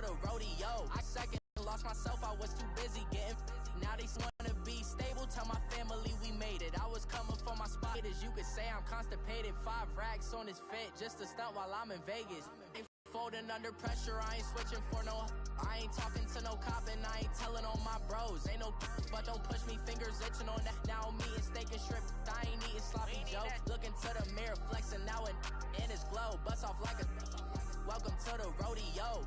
the rodeo. I second lost myself, I was too busy getting. Now they wanna be stable, tell my family we made it. I was coming for my spot, as you could say I'm constipated. 5 racks on his fit, just to stunt while I'm in Vegas. Ain't folding under pressure, I ain't switching for no. I ain't talking to no cop and I ain't telling on my bros. Ain't no but don't push me, fingers itching on that. Now I'm eating steak and shrimp, I ain't eating sloppy joe. Looking to the mirror, flexing now and in his glow. Bust off like a welcome to the rodeo.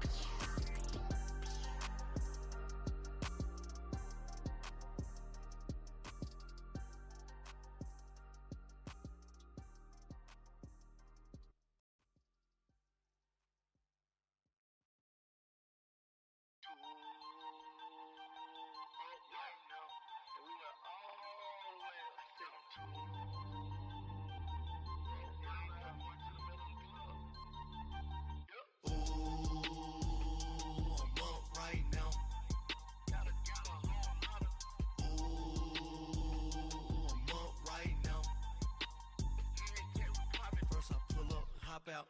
Out,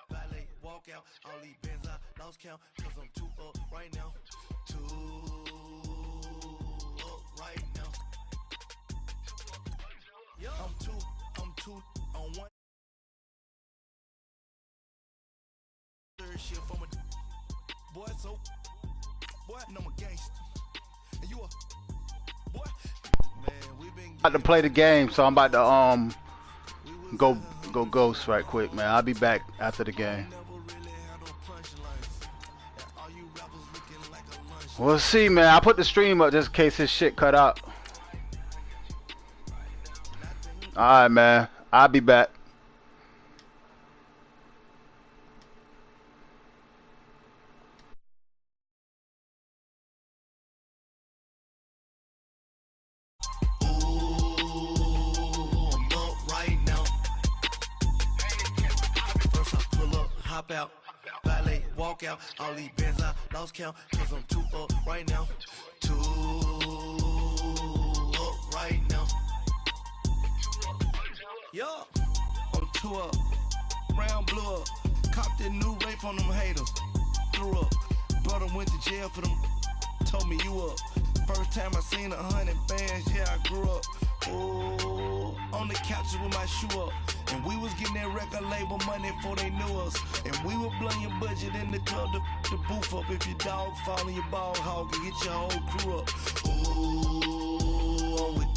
valet, walk out, all these bins I lost count, cause I'm too up right now, too up right now. I'm too on one third shift from a boy, so boy, and I'm a gangster, and you a boy, man, we been about to play the game, so I'm about to go ghost right quick, man. I'll be back after the game. We'll see, man. I put the stream up just in case his shit cut out. Alright, man. I'll be back. Out, valet, walk out, all these bins I lost count, cause I'm too up right now, too up right now. Yo, I'm too up, round blew up, copped that new rape on them haters, threw up, brother went to jail for them, told me you up, first time I seen 100 bands, yeah I grew up, ooh, on the couches with my shoe up. And we was getting that record label money before they knew us. And we were blowing your budget in the club to boof up. If your dog fall in your ball hog and get your whole crew up. Ooh, I'm with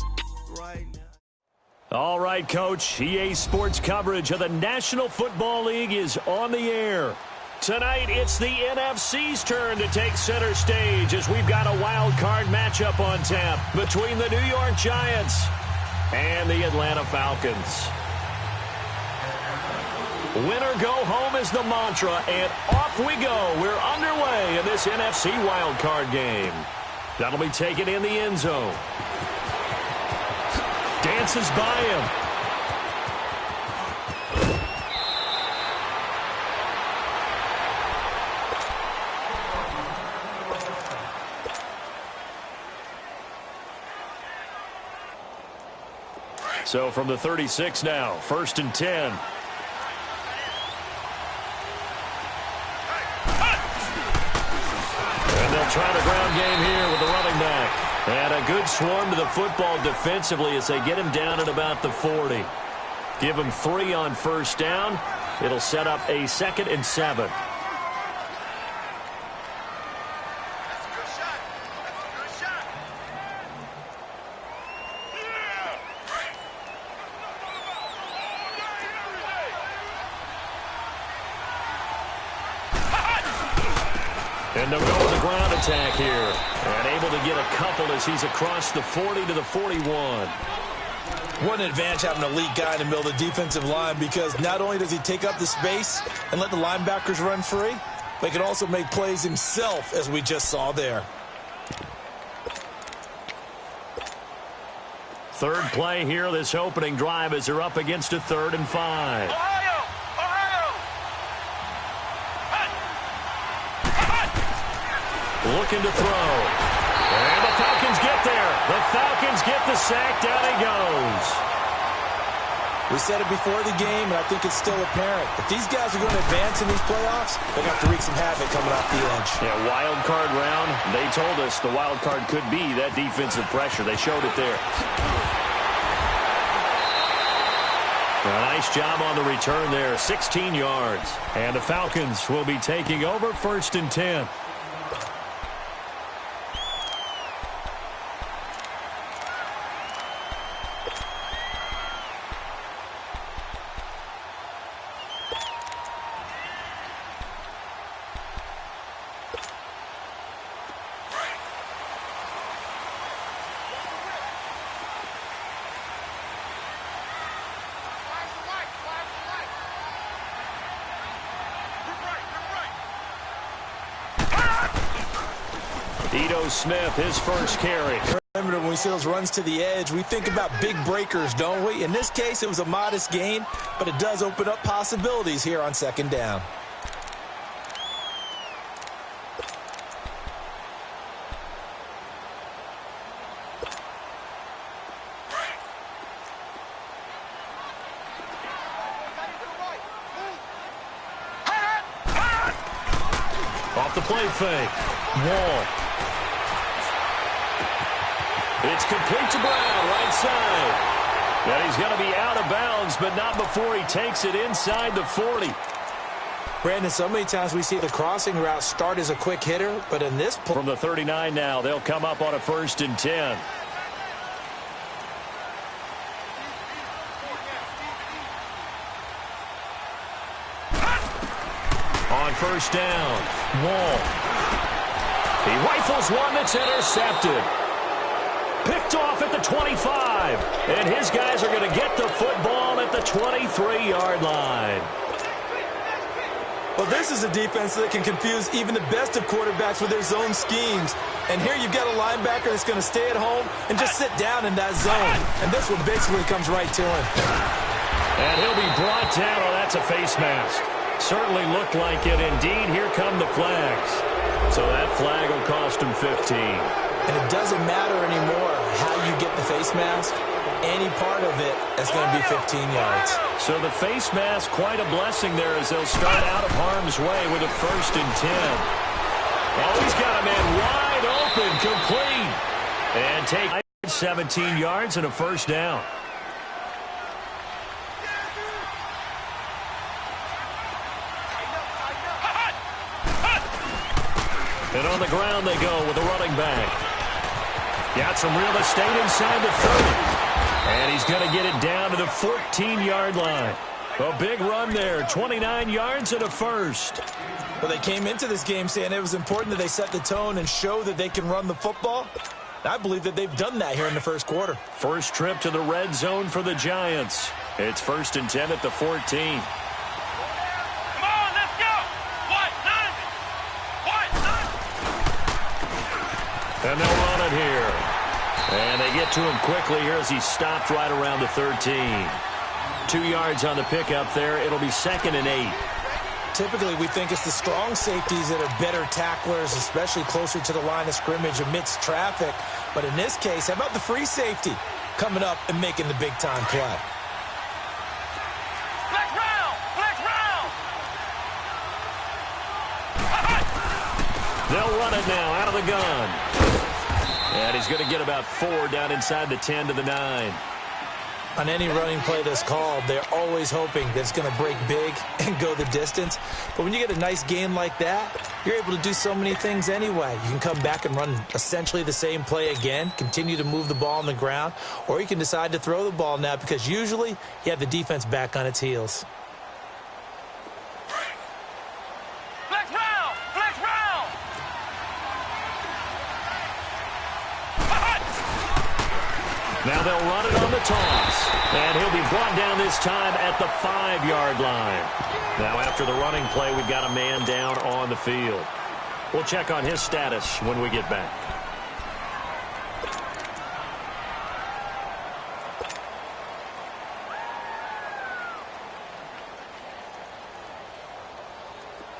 right now. All right, Coach. EA Sports coverage of the National Football League is on the air. Tonight, it's the NFC's turn to take center stage as we've got a wild card matchup on tap between the New York Giants and the Atlanta Falcons. Winner go home is the mantra, and off we go. We're underway in this NFC wildcard game. That'll be taken in the end zone. Dances by him. So from the 36 now, 1st and 10. Trying a ground game here with the running back. And a good swarm to the football defensively as they get him down at about the 40. Give him 3 on first down. It'll set up a 2nd and 7. And they'll go with the ground attack here. And able to get a couple as he's across the 40 to the 41. What an advantage having an elite guy in the middle of the defensive line, because not only does he take up the space and let the linebackers run free, but he can also make plays himself, as we just saw there. Third play here, this opening drive, as they're up against a 3rd and 5. Looking to throw. And the Falcons get there. The Falcons get the sack. Down he goes. We said it before the game, and I think it's still apparent. If these guys are going to advance in these playoffs, they're going to have to wreak some havoc coming off the edge. Yeah, wild card round. They told us the wild card could be that defensive pressure. They showed it there. A nice job on the return there, 16 yards. And the Falcons will be taking over 1st and 10. Smith, his first carry. When we see those runs to the edge, we think about big breakers, don't we? In this case, it was a modest gain, but it does open up possibilities here on 2nd down. Off the play fake. Wall. It's complete to Brown, right side. And he's going to be out of bounds, but not before he takes it inside the 40. Brandon, so many times we see the crossing route start as a quick hitter, but in this play... From the 39 now, they'll come up on a 1st and 10. On 1st down, Wall. He rifles one that's intercepted. Picked off at the 25. And his guys are going to get the football at the 23-yard line. Well, this is a defense that can confuse even the best of quarterbacks with their zone schemes. And here you've got a linebacker that's going to stay at home and just sit down in that zone. And this one basically comes right to him. And he'll be brought down. Oh, that's a face mask. Certainly looked like it. Indeed, here come the flags. So that flag will cost him 15. And it doesn't matter anymore how you get the face mask. Any part of it is going to be 15 yards. So the face mask, quite a blessing there as they'll start out of harm's way with a 1st and 10. Oh, he's got a man wide open, complete. And take 17 yards and a 1st down. And on the ground they go with the running back. Got some real estate inside the 30. And he's going to get it down to the 14-yard line. A big run there, 29 yards and a 1st. Well, they came into this game saying it was important that they set the tone and show that they can run the football. I believe that they've done that here in the 1st quarter. First trip to the red zone for the Giants. It's 1st and 10 at the 14. And they'll run it here. And they get to him quickly here as he stopped right around the 13. 2 yards on the pickup there. It'll be 2nd and 8. Typically, we think it's the strong safeties that are better tacklers, especially closer to the line of scrimmage amidst traffic. But in this case, how about the free safety coming up and making the big-time play? They'll run it now out of the gun. And he's going to get about 4 down inside the 10 to the 9. On any running play that's called, they're always hoping that it's going to break big and go the distance. But when you get a nice gain like that, you're able to do so many things anyway. You can come back and run essentially the same play again, continue to move the ball on the ground, or you can decide to throw the ball now because usually you have the defense back on its heels. Now they'll run it on the toss. And he'll be brought down this time at the 5-yard line. Now after the running play, we've got a man down on the field. We'll check on his status when we get back.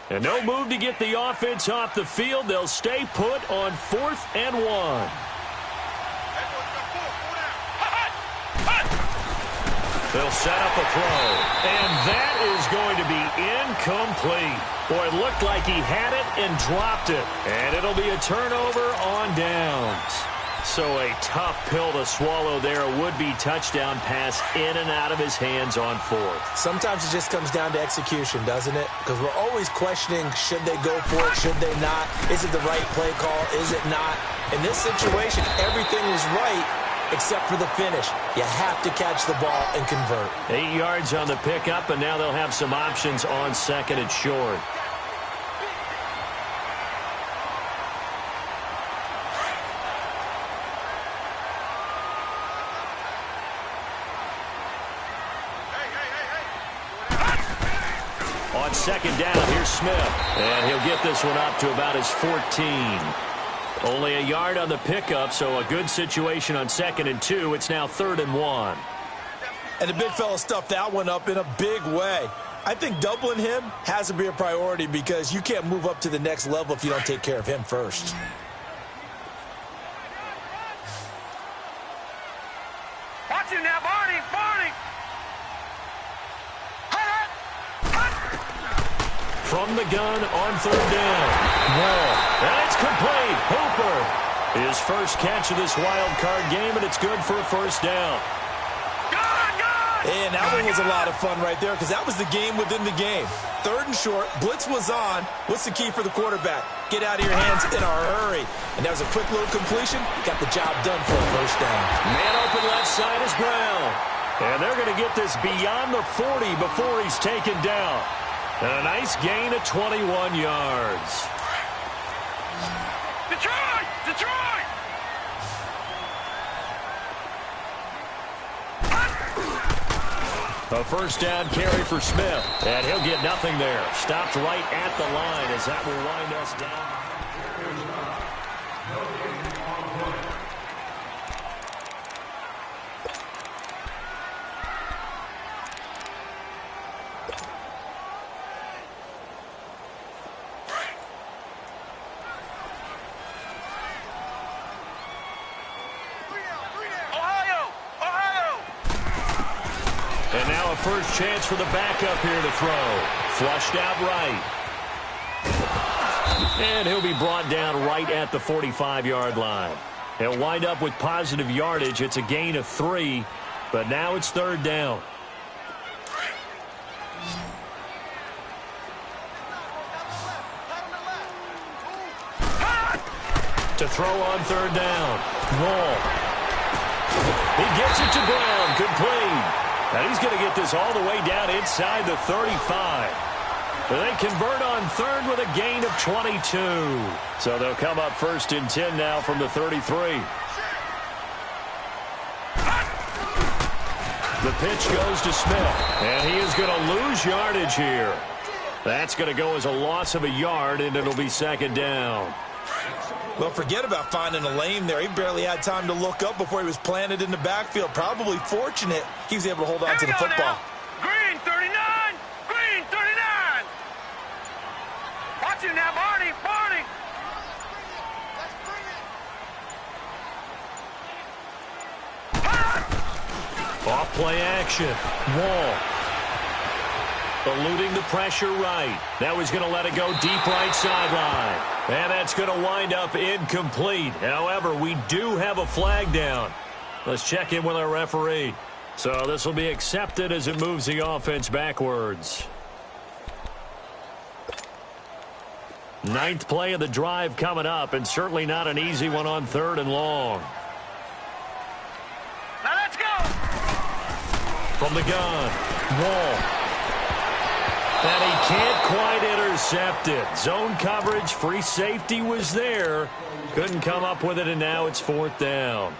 And no move to get the offense off the field. They'll stay put on 4th and 1. They'll set up a throw. And that is going to be incomplete. Boy, it looked like he had it and dropped it. And it'll be a turnover on downs. So a tough pill to swallow there. A would-be touchdown pass in and out of his hands on fourth. Sometimes it just comes down to execution, doesn't it? Because we're always questioning, should they go for it, should they not? Is it the right play call, is it not? In this situation, everything was right except for the finish. You have to catch the ball and convert. 8 yards on the pickup, and now they'll have some options on second and short. On second down, here's Smith. And he'll get this one up to about his 14. Only a yard on the pickup, so a good situation on second and 2. It's now 3rd and 1. And the big fella stuffed that one up in a big way. I think doubling him has to be a priority because you can't move up to the next level if you don't take care of him first. Watch him now, Barney! Barney! From the gun on 3rd down. Wall. And it's complete. Hooper. His first catch of this wild card game, and it's good for a first down. And that one was a lot of fun right there because that was the game within the game. 3rd and short. Blitz was on. What's the key for the quarterback? Get out of your hands in a hurry. And that was a quick little completion. Got the job done for a first down. Man open left side is Brown. And they're going to get this beyond the 40 before he's taken down. And a nice gain of 21 yards. Detroit! Detroit! A first down carry for Smith. And he'll get nothing there. Stopped right at the line as that will wind us down. First chance for the backup here to throw. Flushed out right. And he'll be brought down right at the 45-yard line. He'll wind up with positive yardage. It's a gain of 3, but now it's 3rd down. To throw on 3rd down. Wall. He gets it to Brown. Complete. And he's going to get this all the way down inside the 35. But they convert on 3rd with a gain of 22. So they'll come up 1st and 10 now from the 33. The pitch goes to Smith. And he is going to lose yardage here. That's going to go as a loss of a yard, and it'll be 2nd down. Well, forget about finding a lane there. He barely had time to look up before he was planted in the backfield. Probably fortunate he was able to hold on to the football. Now. Green 39! Green 39! Watch him now, Barney! Barney! Off play action. Wall. Eluding the pressure right. Now he's going to let it go deep right sideline. And that's going to wind up incomplete. However, we do have a flag down. Let's check in with our referee. So this will be accepted as it moves the offense backwards. 9th play of the drive coming up, and certainly not an easy one on 3rd and long. Now let's go! From the gun, Wall. And he can't quite intercept it. Zone coverage, free safety was there. Couldn't come up with it, and now it's 4th down.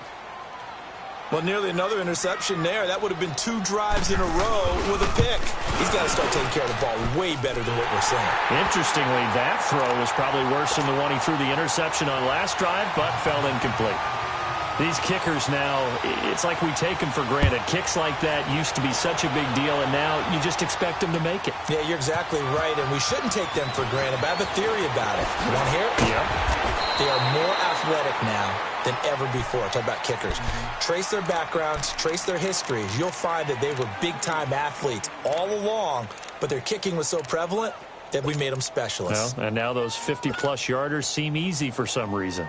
Well, nearly another interception there. That would have been 2 drives in a row with a pick. He's got to start taking care of the ball way better than what we're saying. Interestingly, that throw was probably worse than the one he threw the interception on last drive, but fell incomplete. These kickers now, it's like we take them for granted. Kicks like that used to be such a big deal, and now you just expect them to make it. Yeah, you're exactly right, and we shouldn't take them for granted, but I have a theory about it. You want to hear it? Yeah. They are more athletic now than ever before. Talk about kickers. Trace their backgrounds, trace their histories. You'll find that they were big-time athletes all along, but their kicking was so prevalent that we made them specialists. Well, and now those 50-plus yarders seem easy for some reason.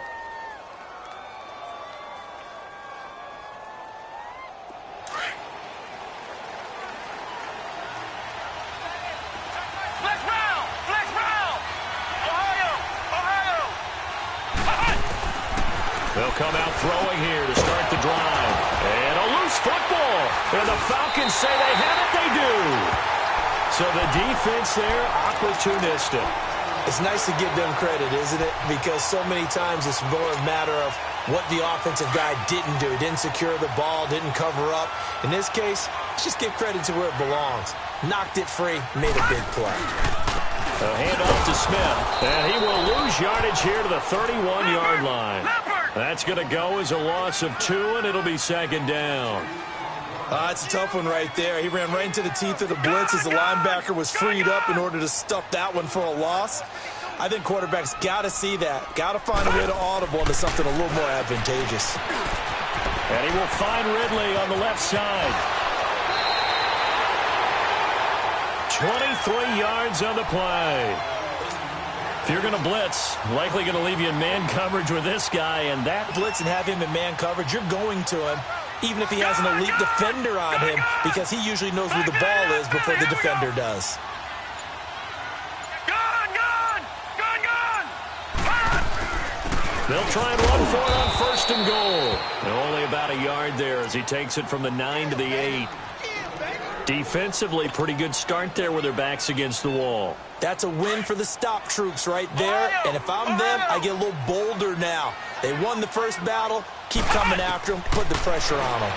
They'll come out throwing here to start the drive. And a loose football. And the Falcons say they have it. They do. So the defense there, opportunistic. It's nice to give them credit, isn't it? Because so many times it's more a matter of what the offensive guy didn't do. He didn't secure the ball, didn't cover up. In this case, let's just give credit to where it belongs. Knocked it free, made a big play. A handoff to Smith, and he will lose yardage here to the 31-yard line. That's going to go as a loss of 2, and it'll be second down. It's a tough one right there. He ran right into the teeth of the blitz as the linebacker was freed up in order to stuff that one for a loss. I think quarterbacks got to see that. Got to find a way to audible into something a little more advantageous. And he will find Ridley on the left side. 23 yards on the play. If you're going to blitz, likely going to leave you in man coverage with this guy, and that blitz and have him in man coverage, you're going to him, even if he has an elite defender on him, because he usually knows where the ball is before the defender does. They'll try and run for it on first and goal. And only about a yard there as he takes it from the 9 to the 8. Defensively, pretty good start there with their backs against the wall. That's a win for the stop troops right there. And if I'm them, I get a little bolder now. They won the first battle. Keep coming after them. Put the pressure on them.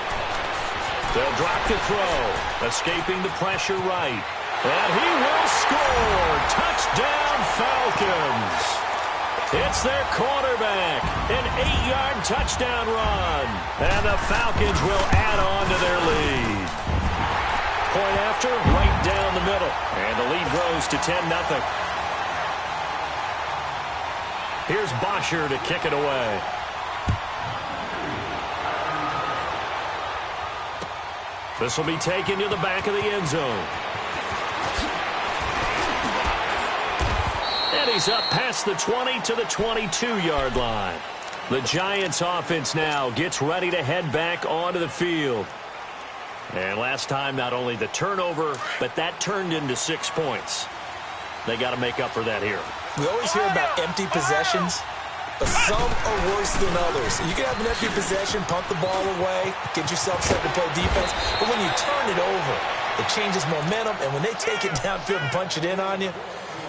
They'll drop the throw. Escaping the pressure right. And he will score. Touchdown, Falcons. It's their quarterback. An 8-yard touchdown run. And the Falcons will add on to their lead. Point after, right down the middle. And the lead grows to 10-0. Here's Bosher to kick it away. This will be taken to the back of the end zone. And he's up past the 20 to the 22-yard line. The Giants offense now gets ready to head back onto the field. And last time, not only the turnover, but that turned into 6 points. They got to make up for that here. We always hear about empty possessions, but some are worse than others. You can have an empty possession, punt the ball away, get yourself set to play defense, but when you turn it over, it changes momentum, and when they take it downfield and punch it in on you,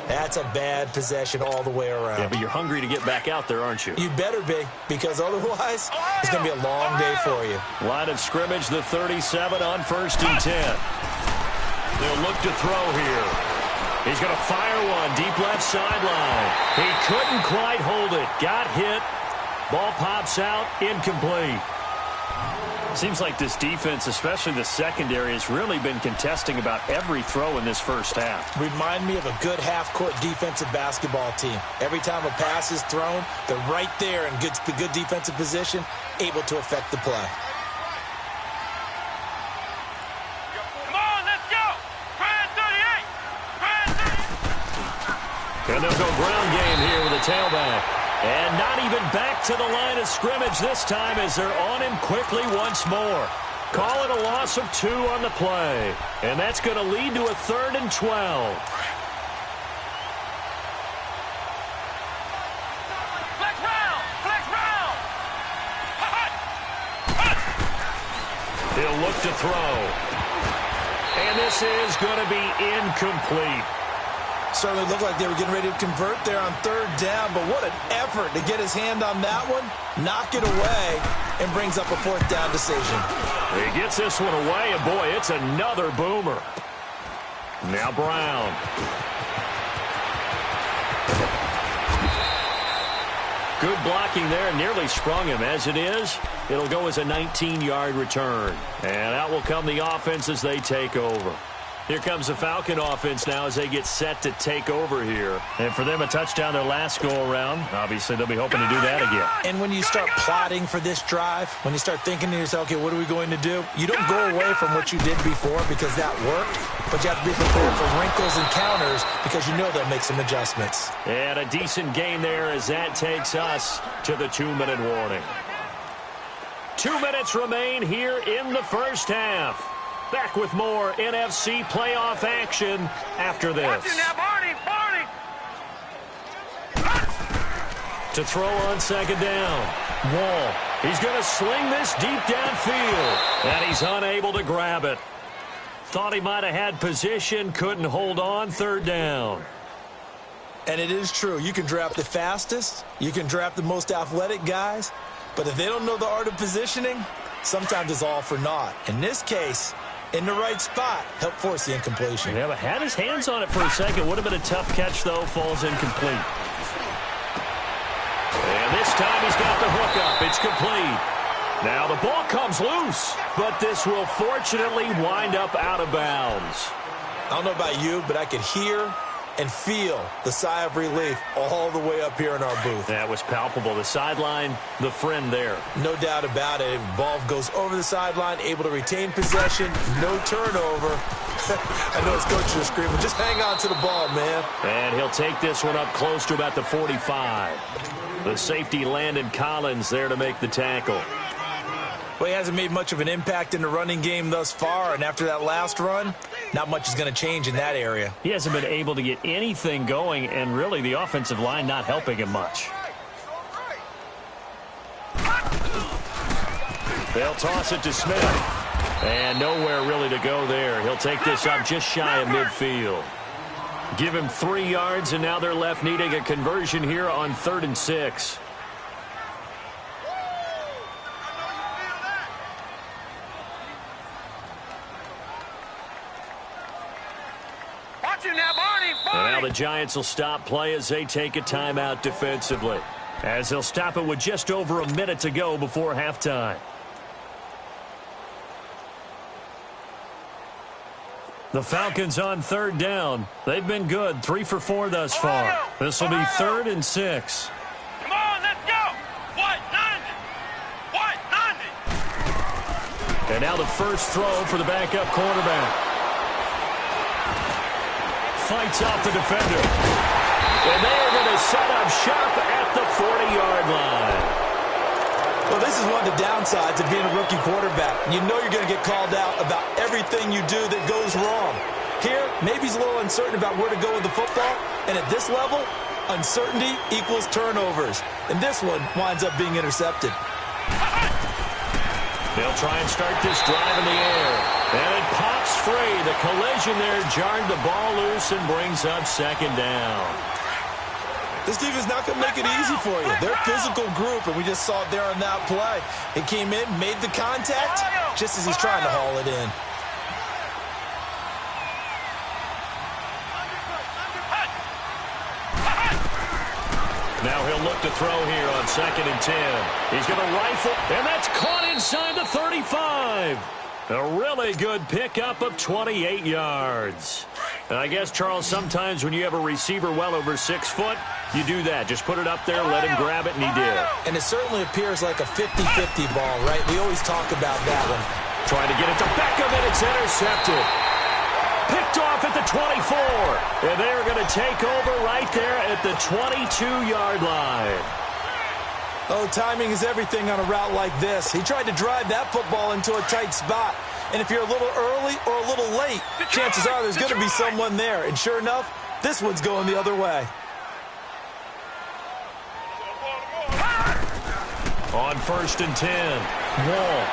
that's a bad possession all the way around. Yeah, but you're hungry to get back out there, aren't you? You better be, because otherwise, it's going to be a long day for you. Line of scrimmage, the 37 on 1st and 10. They'll look to throw here. He's going to fire one deep left sideline. He couldn't quite hold it. Got hit. Ball pops out. Incomplete. Seems like this defense, especially the secondary, has really been contesting about every throw in this first half. Remind me of a good half-court defensive basketball team. Every time a pass is thrown, they're right there in good defensive position, able to affect the play. Come on, let's go! Grand 38! And they'll go ground game here with a tailback. And not even back to the line of scrimmage this time as they're on him quickly once more. Call it a loss of 2 on the play. And that's going to lead to a 3rd and 12. Flex round! Flex round! He'll look to throw. And this is going to be incomplete. Certainly looked like they were getting ready to convert there on 3rd down, but what an effort to get his hand on that one, knock it away, and brings up a 4th down decision. He gets this one away, and boy, it's another boomer. Now Brown. Good blocking there. Nearly sprung him. As it is, it'll go as a 19-yard return. And out will come the offense as they take over. Here comes the Falcon offense now as they get set to take over here. And for them, a touchdown their last go-around. Obviously, they'll be hoping to do that again. And when you start plotting for this drive, when you start thinking to yourself, okay, what are we going to do? You don't go away from what you did before because that worked, but you have to be prepared for wrinkles and counters because you know they'll make some adjustments. And a decent gain there as that takes us to the 2-minute warning. 2 minutes remain here in the first half. Back with more NFC playoff action after this. Watching now, Barney. To throw on second down. Wall. He's going to sling this deep downfield. And he's unable to grab it. Thought he might have had position, couldn't hold on, third down. And it is true. You can draft the fastest. You can draft the most athletic guys. But if they don't know the art of positioning, sometimes it's all for naught. In this case, in the right spot, help force the incompletion. Yeah, but had his hands on it for a second. Would have been a tough catch, though. Falls incomplete. And this time he's got the hook up. It's complete. Now the ball comes loose, but this will fortunately wind up out of bounds. I don't know about you, but I could hear and feel the sigh of relief all the way up here in our booth. That was palpable. The sideline, the friend there. No doubt about it. Ball goes over the sideline, able to retain possession, no turnover. I know his coaches are screaming, just hang on to the ball, man. And he'll take this one up close to about the 45. The safety, Landon Collins, there to make the tackle. Well, he hasn't made much of an impact in the running game thus far, and after that last run, not much is going to change in that area. He hasn't been able to get anything going, and really the offensive line not helping him much. They'll toss it to Smith. And nowhere really to go there. He'll take this up just shy of midfield. Give him 3 yards, and now they're left needing a conversion here on 3rd and 6. And now the Giants will stop play as they take a timeout defensively. As they'll stop it with just over a minute to go before halftime. The Falcons on 3rd down. They've been good, 3 for 4 thus far. This will be 3rd and 6. Come on, let's go. What? 90. And now the first throw for the backup quarterback. Fights off the defender. And they are going to set up shop at the 40-yard line. Well, this is one of the downsides of being a rookie quarterback. You know you're going to get called out about everything you do that goes wrong. Here, maybe he's a little uncertain about where to go with the football. And at this level, uncertainty equals turnovers. And this one winds up being intercepted. They'll try and start this drive in the air. And it pops free. The collision there jarred the ball loose and brings up 2nd down. This defense is not going to make it easy for you. They're a physical group, and we just saw it there on that play. He came in, made the contact, just as he's trying to haul it in. Now he'll look to throw here on 2nd and 10. He's going to rifle, and that's caught inside the 35. A really good pickup of 28 yards. And I guess, Charles, sometimes when you have a receiver well over 6 foot, you do that. Just put it up there, let him grab it, and he did. And it certainly appears like a 50-50 ball, right? We always talk about that one. Trying to get it to Beckham, and it's intercepted. Picked off at the 24. And they're going to take over right there at the 22-yard line. Oh, timing is everything on a route like this. He tried to drive that football into a tight spot. And if you're a little early or a little late, chances are there's going to be someone there. And sure enough, this one's going the other way. On 1st and 10, Wall.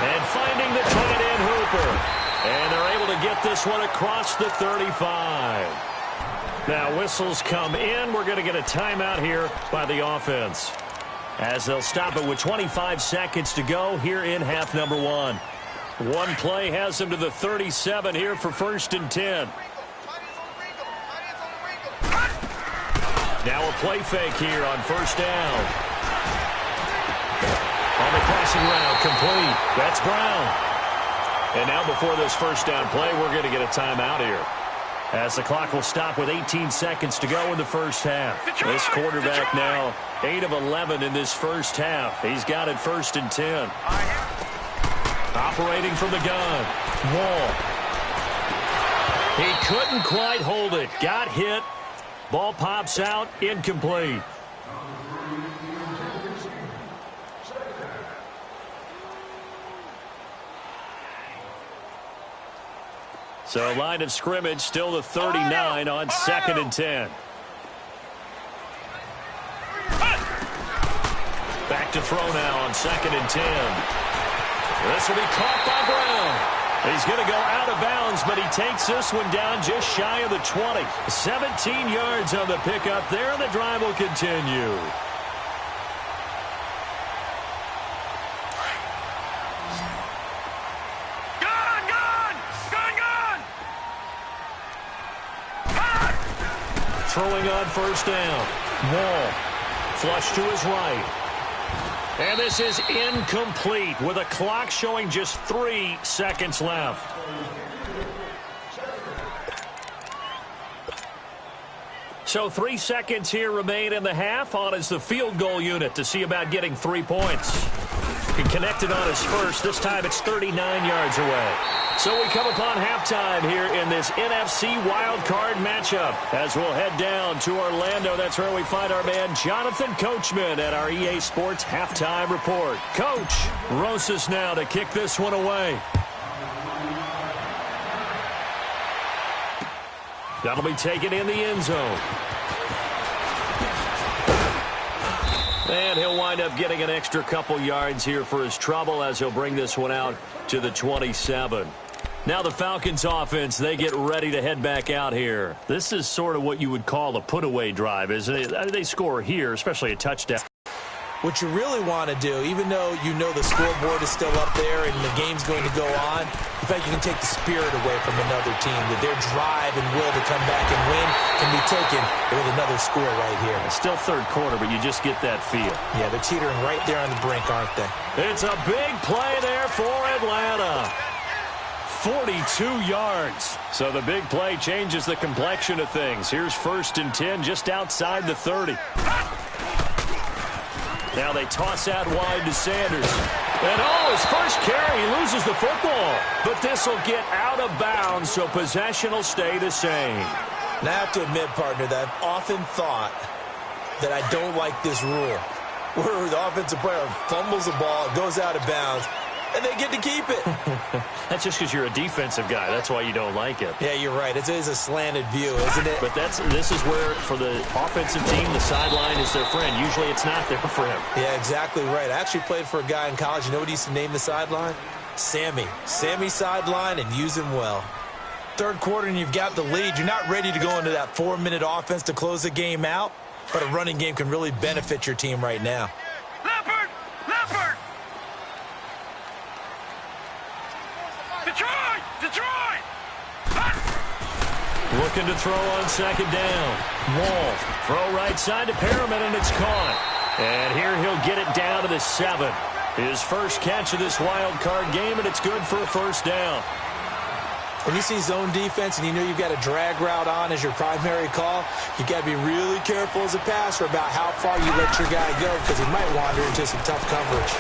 And finding the tight end Hooper. And they're able to get this one across the 35. Now whistles come in. We're going to get a timeout here by the offense. As they'll stop it with 25 seconds to go here in half number 1. One play has them to the 37 here for 1st and 10. Now a play fake here on first down. On the crossing route, complete. That's Brown. And now before this first down play, we're going to get a timeout here, as the clock will stop with 18 seconds to go in the first half. This quarterback now 8 of 11 in this first half. He's got it 1st and 10. Operating from the gun. Wall. He couldn't quite hold it. Got hit. Ball pops out. Incomplete. So line of scrimmage still the 39 on 2nd and 10. Back to throw now on 2nd and 10. This will be caught by Brown. He's going to go out of bounds, but he takes this one down just shy of the 20. 17 yards on the pickup there, and the drive will continue. Throwing on first down. Wall. Flush to his right. And this is incomplete with a clock showing just 3 seconds left. So 3 seconds here remain in the half. On is the field goal unit to see about getting 3 points. He connected on his first. This time it's 39 yards away. So we come upon halftime here in this NFC wildcard matchup. As we'll head down to Orlando, that's where we find our man Jonathan Coachman at our EA Sports Halftime Report. Coach, Rosas now to kick this one away. That'll be taken in the end zone. And he'll wind up getting an extra couple yards here for his trouble as he'll bring this one out to the 27. Now the Falcons offense, they get ready to head back out here. This is sort of what you would call a put-away drive, isn't it? They score here, especially a touchdown. What you really want to do, even though you know the scoreboard is still up there and the game's going to go on, in fact, you can take the spirit away from another team, that their drive and will to come back and win can be taken with another score right here. It's still third quarter, but you just get that feel. Yeah, they're teetering right there on the brink, aren't they? It's a big play there for Atlanta. 42 yards. So the big play changes the complexion of things. Here's 1st and 10 just outside the 30. Now they toss out wide to Sanders. And his first carry, he loses the football. But this will get out of bounds, so possession will stay the same. Now I have to admit, partner, that I've often thought that I don't like this rule, where the offensive player fumbles the ball, it goes out of bounds, and they get to keep it. That's just because you're a defensive guy. That's why you don't like it. Yeah, you're right. It is a slanted view, isn't it? But this is where, for the offensive team, the sideline is their friend. Usually it's not there for him. Yeah, exactly right. I actually played for a guy in college. You know what he used to name the sideline? Sammy. Sammy sideline, and use him well. Third quarter and you've got the lead. You're not ready to go into that 4-minute offense to close the game out, but a running game can really benefit your team right now. Leopard! Leopard! Detroit! Detroit! Looking to throw on 2nd down. Wall. Throw right side to Perriman, and it's caught. And here he'll get it down to the 7. His first catch of this wild card game, and it's good for a 1st down. When you see zone defense and you know you've got a drag route on as your primary call, you got to be really careful as a passer about how far you let your guy go, because he might wander into some tough coverage.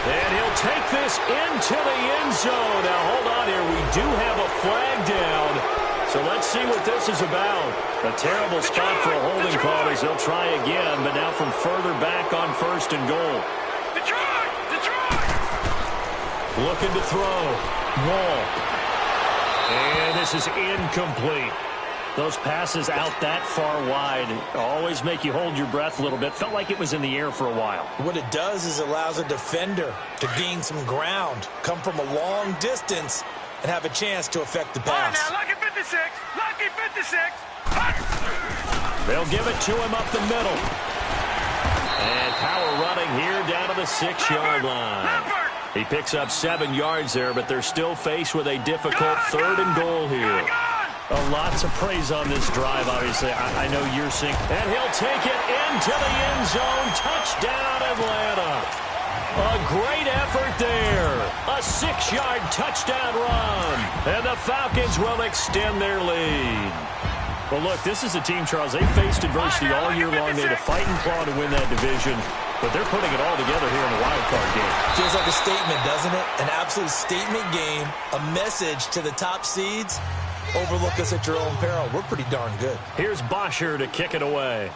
And he'll take this into the end zone. Now, hold on here. We do have a flag down. So let's see what this is about. A terrible spot for a holding call as they'll try again, but now from further back on 1st and goal. Detroit! Detroit! Looking to throw. Wall. And this is incomplete. Those passes out that far wide always make you hold your breath a little bit. Felt like it was in the air for a while. What it does is allows a defender to gain some ground, come from a long distance, and have a chance to affect the pass. Now, Lucky 56! Lucky 56! They'll give it to him up the middle. And power running here down to the 6-yard line. Leopard! He picks up 7 yards there, but they're still faced with a difficult 3rd and goal here. A lots of praise on this drive, obviously. I know you're seeing. And he'll take it into the end zone. Touchdown, Atlanta. A great effort there. A 6-yard touchdown run. And the Falcons will extend their lead. Well, look, this is a team, Charles. They faced adversity all year long. They had to fight and claw to win that division. But they're putting it all together here in the wild card game. Feels like a statement, doesn't it? An absolute statement game. A message to the top seeds. Overlook us at your own peril. We're pretty darn good. Here's Bosher to kick it away.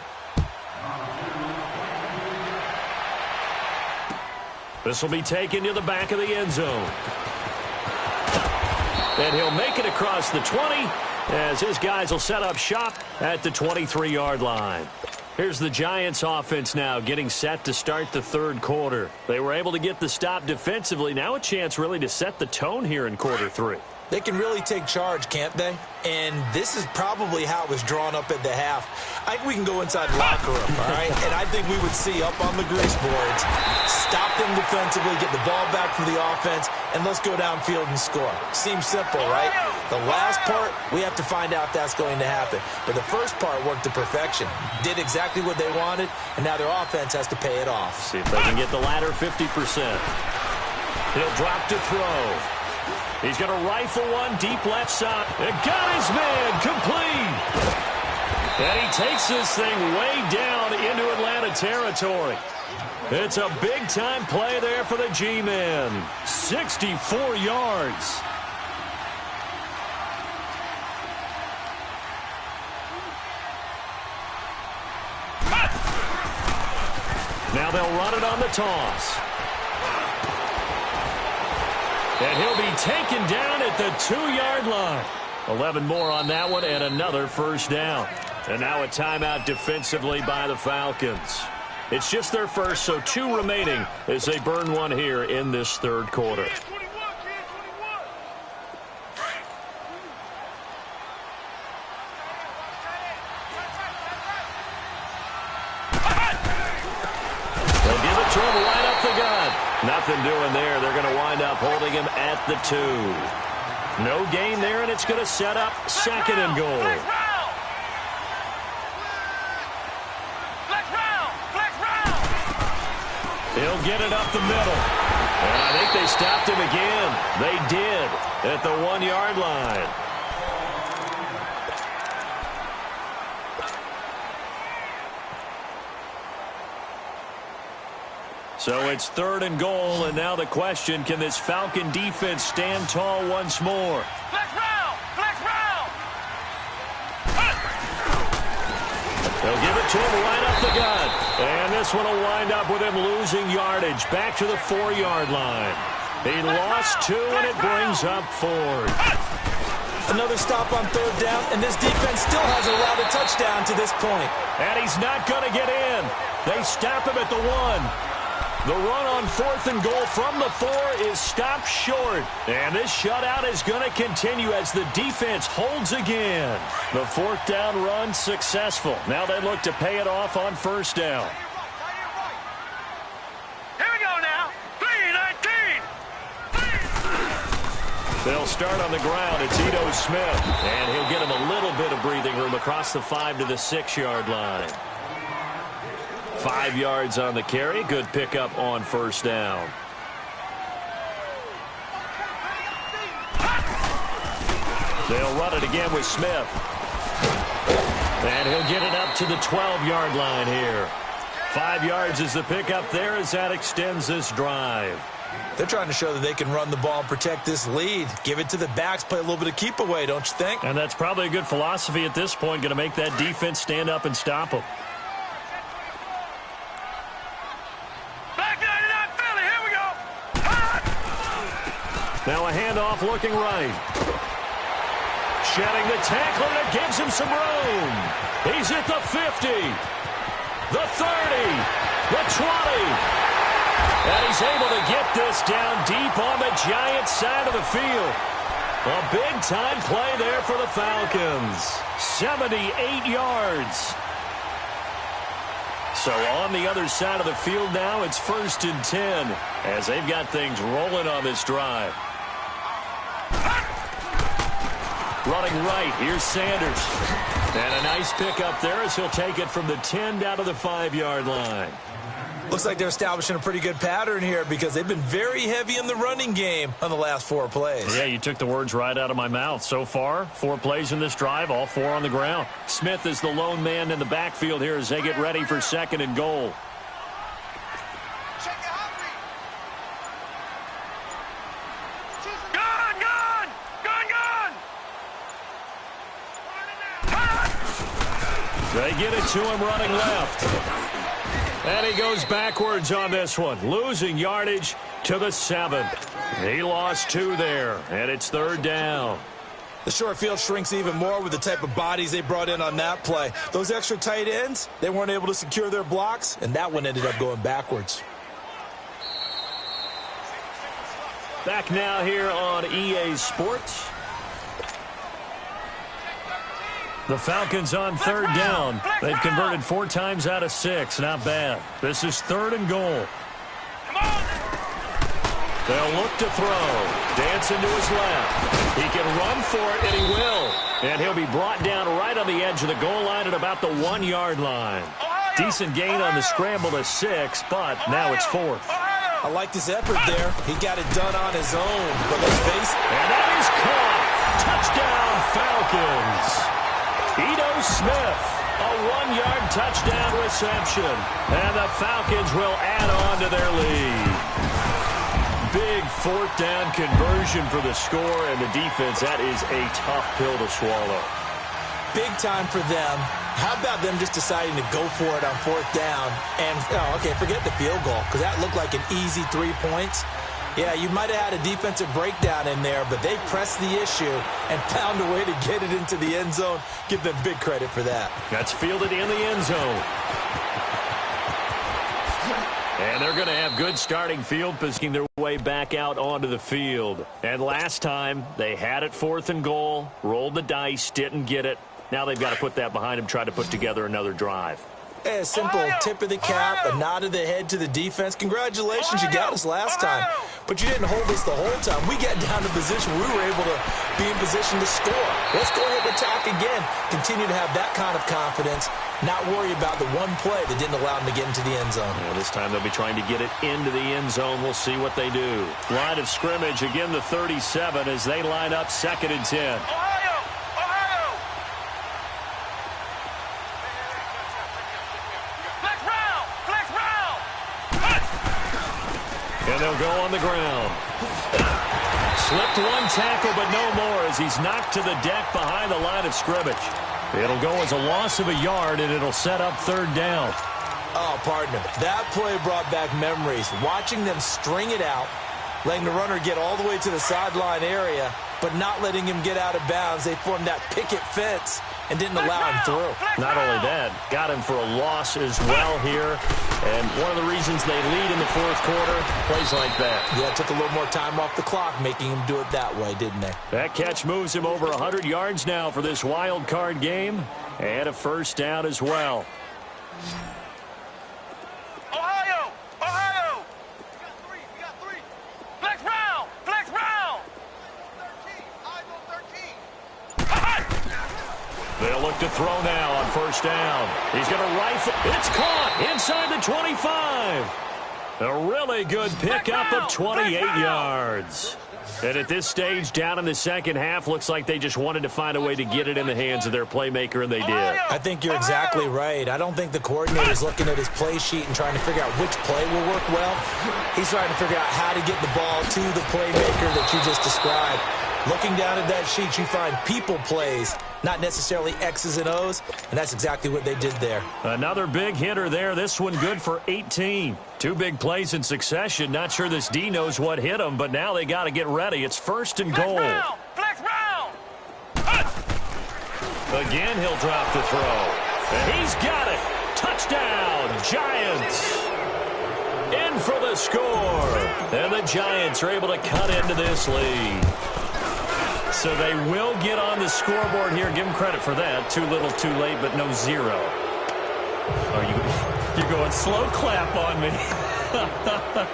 This will be taken to the back of the end zone. And he'll make it across the 20 as his guys will set up shop at the 23-yard line. Here's the Giants offense now getting set to start the third quarter. They were able to get the stop defensively. Now a chance really to set the tone here in quarter 3. They can really take charge, can't they? And this is probably how it was drawn up at the half. I think we can go inside the locker room, all right? And I think we would see up on the grease boards, stop them defensively, get the ball back from the offense, and let's go downfield and score. Seems simple, right? The last part, we have to find out if that's going to happen. But the first part worked to perfection. Did exactly what they wanted, and now their offense has to pay it off. See if they can get the latter 50%. He'll drop to throw. He's going to rifle one deep left side. And got his man complete. And he takes this thing way down into Atlanta territory. It's a big-time play there for the G-men. 64 yards. Now they'll run it on the toss. And he'll be taken down at the 2-yard line. 11 more on that one and another first down. And now a timeout defensively by the Falcons. It's just their first, so 2 remaining as they burn one here in this third quarter. They'll give it to him right up the gut. Nothing doing there. They're going to wind up holding him at the 2. No gain there, and it's going to set up second and goal. He'll get it up the middle. And I think they stopped him again. They did at the 1-yard line. So it's third and goal, and now the question, can this Falcon defense stand tall once more? Flex round! Flex round! They'll give it to him right up the gut. And this one will wind up with him losing yardage back to the 4-yard line. He lost 2, and it brings up 4th. Another stop on third down, and this defense still hasn't allowed a touchdown to this point. And he's not going to get in. They stop him at the 1. The run on 4th and goal from the 4 is stopped short. And this shutout is going to continue as the defense holds again. The 4th down run successful. Now they look to pay it off on first down. Here we go now. 3-19. They'll start on the ground. It's Ito Smith. And he'll get him a little bit of breathing room across the 5 to the 6-yard line. 5 yards on the carry. Good pickup on first down. They'll run it again with Smith. And he'll get it up to the 12-yard line here. 5 yards is the pickup there as that extends this drive. They're trying to show that they can run the ball and protect this lead. Give it to the backs, play a little bit of keep away, don't you think? And that's probably a good philosophy at this point, going to make that defense stand up and stop them. Now a handoff looking right. Shedding the tackler that gives him some room. He's at the 50, the 30, the 20. And he's able to get this down deep on the Giants side of the field. A big-time play there for the Falcons. 78 yards. So on the other side of the field now, it's 1st and 10 as they've got things rolling on this drive. Running right, here's Sanders. And a nice pickup there as he'll take it from the 10 down to the 5-yard line. Looks like they're establishing a pretty good pattern here because they've been very heavy in the running game on the last 4 plays. Yeah, you took the words right out of my mouth. So far, 4 plays in this drive, all 4 on the ground. Smith is the lone man in the backfield here as they get ready for 2nd and goal. They get it to him running left. And he goes backwards on this one, losing yardage to the 7. He lost 2 there, and it's 3rd down. The short field shrinks even more with the type of bodies they brought in on that play. Those extra tight ends, they weren't able to secure their blocks, and that one ended up going backwards. Back now here on EA Sports. The Falcons on 3rd down. They've converted 4 times out of 6. Not bad. This is 3rd and goal. They'll look to throw. Dancing to his left. He can run for it, and he will. And he'll be brought down right on the edge of the goal line at about the 1-yard line. Decent gain on the scramble to 6, but now it's 4th. I like this effort there. He got it done on his own. But let's face it. And that is caught. Touchdown, Falcons. Ito Smith, a 1-yard touchdown reception. And the Falcons will add on to their lead. Big 4th down conversion for the score, and the defense, that is a tough pill to swallow. Big time for them. How about them just deciding to go for it on 4th down? And, forget the field goal, because that looked like an easy 3 points. Yeah, you might have had a defensive breakdown in there, but they pressed the issue and found a way to get it into the end zone. Give them big credit for that. That's fielded in the end zone. And they're going to have good starting field positioning their way back out onto the field. And last time, they had it 4th and goal, rolled the dice, didn't get it. Now they've got to put that behind them, try to put together another drive. A simple tip of the cap, a nod of the head to the defense. Congratulations, you got us last time. But you didn't hold us the whole time. We got down to position. We were able to be in position to score. Let's go ahead and attack again. Continue to have that kind of confidence. Not worry about the one play that didn't allow them to get into the end zone. Yeah, this time they'll be trying to get it into the end zone. We'll see what they do. Line of scrimmage, again the 37 as they line up 2nd and 10. And they'll go on the ground. Slipped 1 tackle, but no more as he's knocked to the deck behind the line of scrimmage. It'll go as a loss of a yard, and it'll set up 3rd down. Oh, partner, that play brought back memories. Watching them string it out, letting the runner get all the way to the sideline area, but not letting him get out of bounds. They formed that picket fence and didn't allow him through. Not only that, got him for a loss as well here. And one of the reasons they lead in the 4th quarter, plays like that. Yeah, it took a little more time off the clock, making him do it that way, didn't they? That catch moves him over 100 yards now for this wild card game. And a 1st down as well. Ohio! Ohio! We got three. Flex round! Flex round! 13. Eyes on 13. They'll look to throw now on 1st down. He's going to rifle. It's caught inside the 25. A really good pickup of 28 yards. And at this stage, down in the 2nd half, looks like they just wanted to find a way to get it in the hands of their playmaker, and they did. I think you're exactly right. I don't think the coordinator's looking at his play sheet and trying to figure out which play will work well. He's trying to figure out how to get the ball to the playmaker that you just described. Looking down at that sheet, you find people plays, not necessarily X's and O's, and that's exactly what they did there. Another big hitter there. This one good for 18. 2 big plays in succession. Not sure this D knows what hit him, but now they got to get ready. It's 1st and goal. Flex round! Again, he'll drop the throw. And he's got it. Touchdown, Giants. In for the score. And the Giants are able to cut into this lead. So they will get on the scoreboard here. Give them credit for that. Too little, too late, but no 0. Oh, you're going slow clap on me.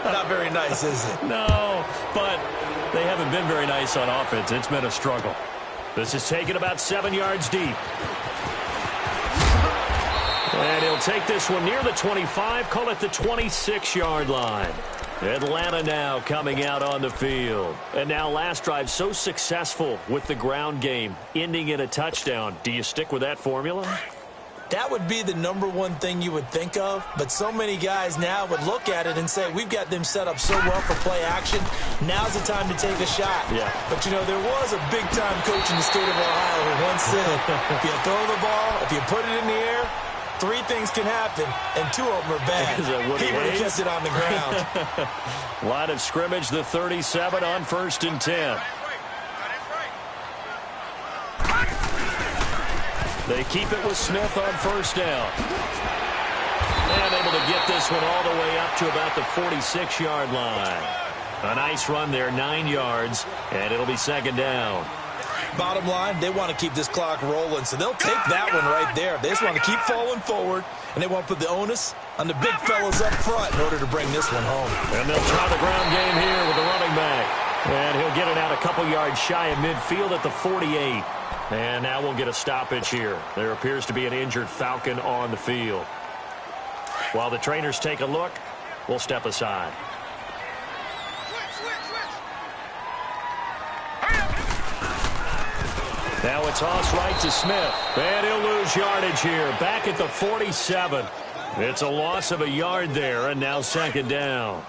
Not very nice, is it? No, but they haven't been very nice on offense. It's been a struggle. This is taken about 7 yards deep. And he'll take this one near the 25, call it the 26-yard line. Atlanta now coming out on the field. And now last drive so successful with the ground game, ending in a touchdown. Do you stick with that formula? That would be the number one thing you would think of, but so many guys now would look at it and say, we've got them set up so well for play action. Now's the time to take a shot. Yeah. But, you know, there was a big-time coach in the state of Ohio who once said, if you throw the ball, if you put it in the air, 3 things can happen, and 2 of them are bad. He would have kept it on the ground. Line of scrimmage, the 37 on 1st and 10. They keep it with Smith on 1st down. And able to get this one all the way up to about the 46-yard line. A nice run there, 9 yards, and it'll be 2nd down. Bottom line, they want to keep this clock rolling, so they'll take that one right there. They just want to keep falling forward, and they want to put the onus on the big fellas up front in order to bring this one home. And they'll try the ground game here with the running back. And he'll get it out a couple yards shy of midfield at the 48. And now we'll get a stoppage here. There appears to be an injured Falcon on the field. While the trainers take a look, we'll step aside. Now a toss right to Smith. And he'll lose yardage here. Back at the 47. It's a loss of a yard there, and now 2nd down.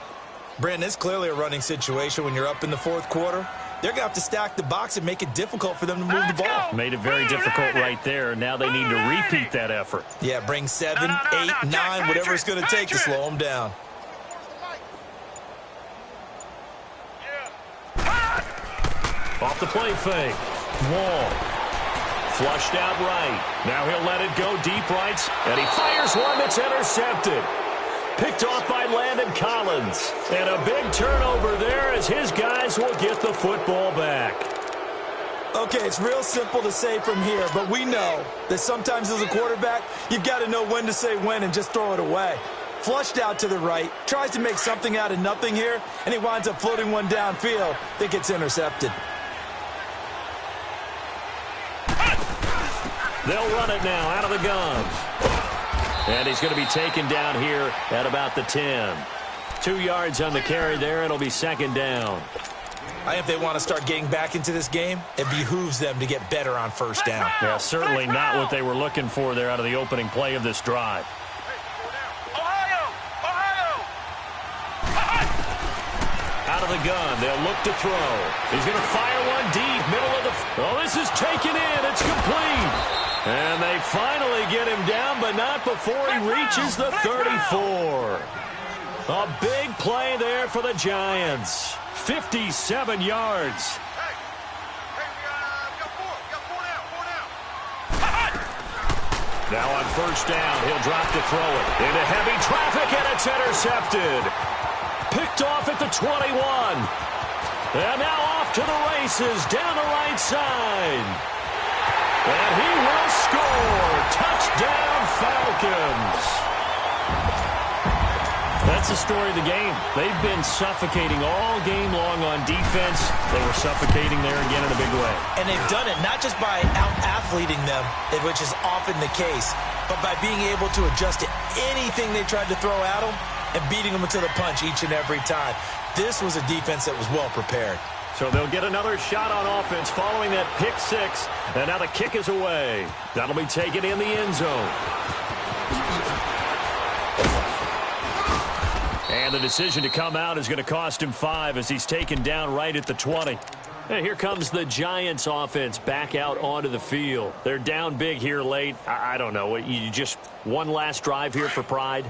Brandon, it's clearly a running situation when you're up in the 4th quarter. They're going to have to stack the box and make it difficult for them to move the ball. Made it very difficult right there. Now they need to repeat that effort. Yeah, bring 7, 8, 9, whatever it's going to take to slow them down. Off the play fake. Wall. Flushed out right. Now he'll let it go deep right. And he fires one that's intercepted. Picked off by Landon Collins. And a big turnover there as his guys will get the football back. Okay, it's real simple to say from here, but we know that sometimes as a quarterback, you've got to know when to say when and just throw it away. Flushed out to the right, tries to make something out of nothing here, and he winds up floating one downfield that gets intercepted. They'll run it now out of the gun. And he's going to be taken down here at about the 10. 2 yards on the carry there. It'll be 2nd down. I think if they want to start getting back into this game, it behooves them to get better on 1st down. Yeah, certainly not what they were looking for there out of the opening play of this drive. Out of the gun, they'll look to throw. He's going to fire one deep, middle of the... Oh, this is taken in. It's complete. And they finally get him down, but not before he reaches the 34. A big play there for the Giants. 57 yards. Now on 1st down, he'll drop to throw it. Into heavy traffic, and it's intercepted. Picked off at the 21. And now off to the races down the right side. And he will score. Touchdown, Falcons. That's the story of the game. They've been suffocating all game long on defense. They were suffocating there again in a big way. And they've done it not just by out-athleting them, which is often the case, but by being able to adjust to anything they tried to throw at them and beating them to the punch each and every time. This was a defense that was well prepared. So they'll get another shot on offense following that pick 6. And now the kick is away. That'll be taken in the end zone. And the decision to come out is going to cost him 5 as he's taken down right at the 20. And here comes the Giants offense back out onto the field. They're down big here late. I don't know. You just one last drive here for pride?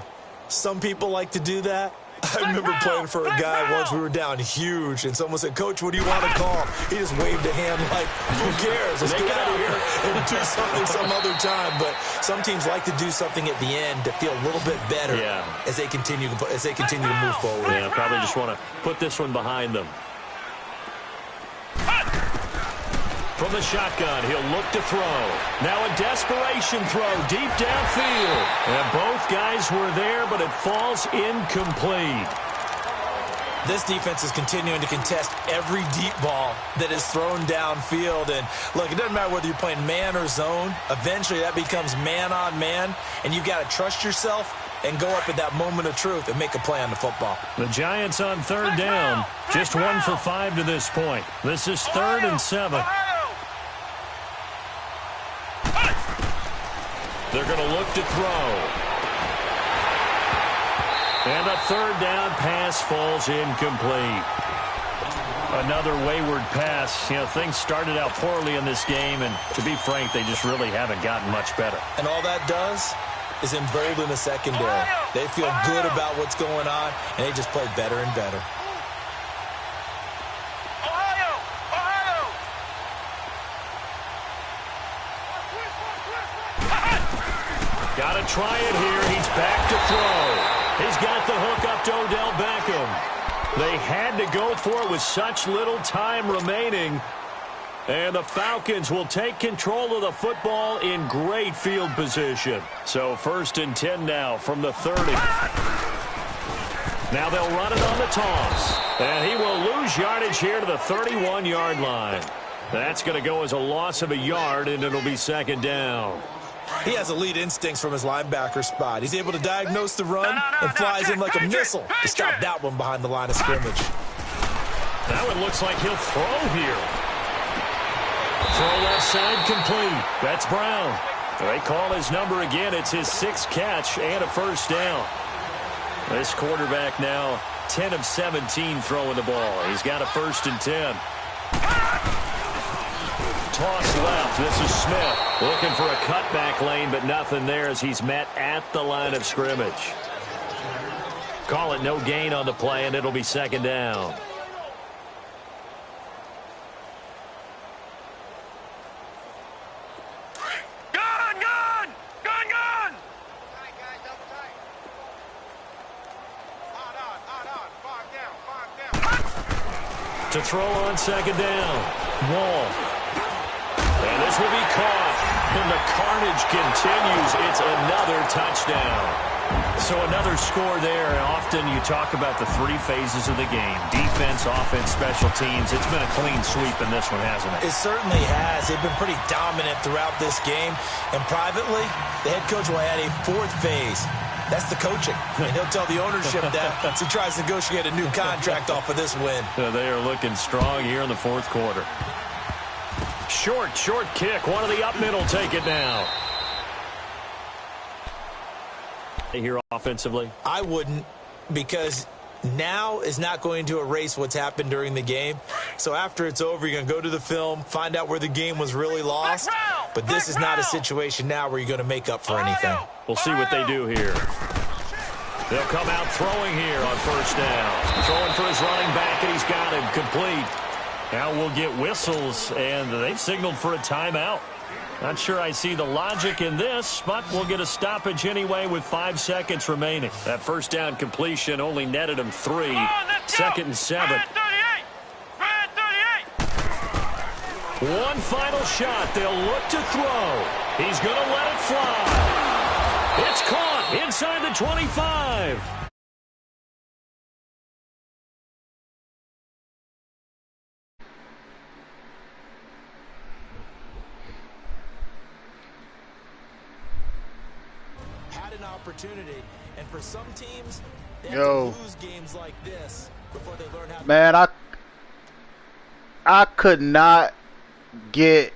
Some people like to do that. I remember playing for a guy once. We were down huge, and someone said, "Coach, what do you want to call?" He just waved a hand like, who cares? Let's get out of here and do something some other time. But some teams like to do something at the end to feel a little bit better as they continue to move forward. Yeah, probably just want to put this one behind them. From the shotgun, he'll look to throw. Now a desperation throw deep downfield. And both guys were there, but it falls incomplete. This defense is continuing to contest every deep ball that is thrown downfield. And look, it doesn't matter whether you're playing man or zone. Eventually that becomes man on man, and you've got to trust yourself and go up at that moment of truth and make a play on the football. The Giants on third down. Just 1 for 5 to this point. This is 3rd and 7. They're going to look to throw. And a 3rd down pass falls incomplete. Another wayward pass. You know, things started out poorly in this game, and to be frank, they just really haven't gotten much better. And all that does is embolden the secondary. They feel good about what's going on, and they just play better and better. Got to try it here. He's back to throw. He's got the hook up to Odell Beckham. They had to go for it with such little time remaining. And the Falcons will take control of the football in great field position. So 1st and 10 now from the 30. Now they'll run it on the toss. And he will lose yardage here to the 31-yard line. That's going to go as a loss of a yard, and it'll be 2nd down. He has elite instincts from his linebacker spot. He's able to diagnose the run and flies in like a missile to stop that one behind the line of scrimmage. That one looks like he'll throw here. Throw left side complete. That's Brown. They call his number again. It's his 6th catch and a 1st down. This quarterback now 10 of 17 throwing the ball. He's got a 1st and 10. Toss left. This is Smith looking for a cutback lane, but nothing there as he's met at the line of scrimmage. Call it no gain on the play, and it'll be 2nd down. To throw on 2nd down. Wall. And this will be caught. And the carnage continues. It's another touchdown. So another score there. Often you talk about the 3 phases of the game. Defense, offense, special teams. It's been a clean sweep in this one, hasn't it? It certainly has. They've been pretty dominant throughout this game. And privately, the head coach will add a 4th phase. That's the coaching. And he'll tell the ownership that as he tries to negotiate a new contract off of this win. They are looking strong here in the 4th quarter. Short kick. One of the up middle take it now. Here offensively? I wouldn't, because now is not going to erase what's happened during the game. So after it's over, you're going to go to the film, find out where the game was really lost. But this is not a situation now where you're going to make up for anything. We'll see what they do here. They'll come out throwing here on 1st down. Throwing for his running back, and he's got him complete. Now we'll get whistles, and they've signaled for a timeout. Not sure I see the logic in this, but we'll get a stoppage anyway with 5 seconds remaining. That 1st down completion only netted him 3. 2nd and 7. One final shot. They'll look to throw. He's going to let it fly. It's caught inside the 25. Had an opportunity, and for some teams, they have Yo. to lose games like this before they learn how to... Man, I could not get